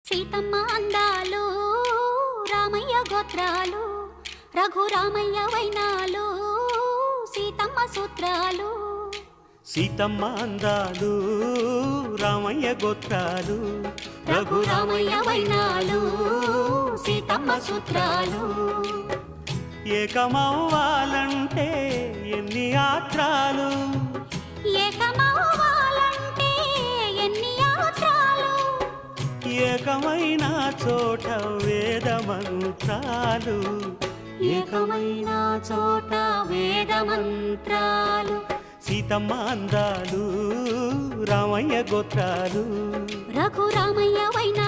సీతమ్మ అందాలు రామయ్య గోత్రాలు రఘురామయ్య వైనాలు సీతమ్మ సూత్రాలు. సీతమ్మ అందాలు రామయ్య గోత్రాలు రఘురామయ్య వైనాలు సీతమ్మ సూత్రాలు. ఏకమవ్వాలంటే ఎన్ని యాత్రాలు, ఏకమవ్వాలంటే ఎన్ని యాత్రాలు, ఏకమైన చోట వేద మంత్రాలు, ఏకమైన చోట వేద మంత్రాలు. సీతమ్మ అందాలు రామయ్య గోత్రాలు రఘురామయ్య వైనాలు